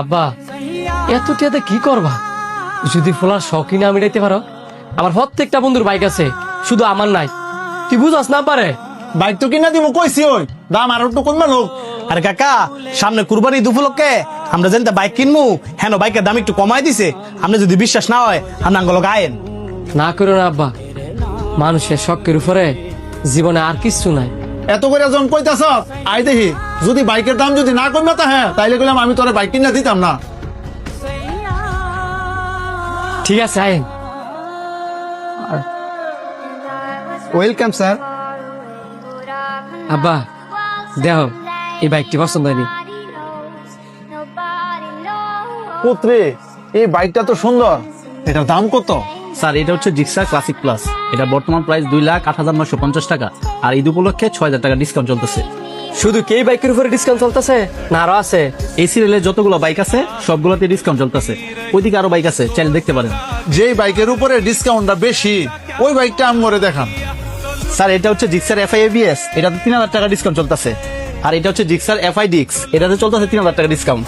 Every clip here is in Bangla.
আব্বা এত টিয়াতে কি করবা? যদি ফোলার শখ কিনে আমি দিতে পারো। আমার প্রত্যেকটা বন্ধুর বাইক আছে, শুধু আমার নাই। তুই বুঝাস না পারে? বাইক তো কিনা দিব কইছি, ওই দাম আর একটু কমবে লোক। আরে কাকা, সামনে কুরবানি ঈদ উপলক্ষে আমরা জানি বাইক কিনবো, হ্যাঁ বাইকের দাম একটু কমাই দিছে। আপনি যদি বিশ্বাস না হয় আপনি আঙ্গল গায়েন না করো না আব্বা, মানুষের শখের উপরে জীবনে আর কিছু নাই। এত করে যখন কইতাছ আই দেখি, যদি বাইকের দাম যদি না কমবে তা হ্যাঁ তাইলে গেলাম আমি তোরে বাইক কিনা দিতাম না। ঠিক আছে আইন। Welcome sir. আব্বা দেহ এই বাইকটি পছন্দ হয়নি। পুত্রে এই বাইকটা তো সুন্দর, এটার দাম কত? স্যার এটা হচ্ছে জিক্সার ক্লাসিক প্লাস, এটা বর্তমান প্রাইস 2,08,950 টাকা, আর ঈদ উপলক্ষে 6,000 টাকা ডিসকাউন্ট চলতেছে। শুধু কে বাইকের উপরে ডিসকাউন্ট চলতেছে না আরো আছে? এই সিরিয়ালে যতগুলো বাইক আছে সবগুলোতে ডিসকাউন্ট চলতেছে। ওইদিকে আরো বাইক আছে, চাইলে দেখতে পারেন। যেই বাইকের উপরে ডিসকাউন্টটা বেশি ওই বাইকটা আম করে দেখান। স্যার এটা হচ্ছে জিক্সার এফআই এবিএস, এটাতে 3,000 টাকা ডিসকাউন্ট চলতেছে। আর এটা হচ্ছে জিক্সার এফআই ডিক্স, এটাতে চলতেছে 3,000 টাকা ডিসকাউন্ট।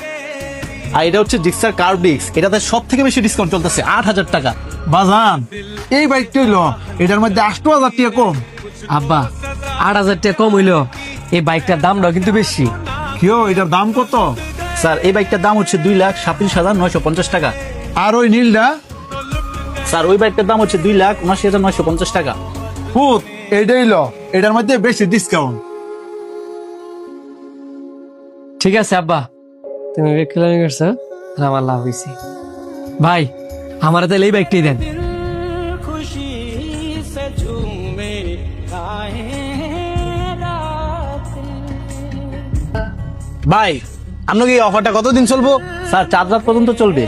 আর এটা হচ্ছে জিক্সার কার্ভ ডিক্স, এটাতে সব থেকে বেশি ডিসকাউন্ট চলতেছে 8,000 টাকা। বাজান এই বাইকটা হইলো এটার মধ্যে 8,000 টাকা কম। আব্বা 8,000 টাকা কম হইলো, এই বাইকটার দামটাও কিন্তু বেশি। কেউ এটার দাম কত? স্যার এই বাইকটার দাম হচ্ছে 2,37,950 টাকা। আর ওই নীলটা? স্যার ওই বাইকটার দাম হচ্ছে 2,79,950 টাকা। পুত এইটাই লো, এটার মধ্যে বেশি ডিসকাউন্ট। ঠিক আছে আব্বা, তুমি বিক্রি করছো আর আমার লাভ হয়েছে। ভাই আমার তাহলে এই বাইকটাই দেন। ভাই আপনাকে এই অফারটা কতদিন চলবো? স্যার 4 রাত পর্যন্ত চলবে।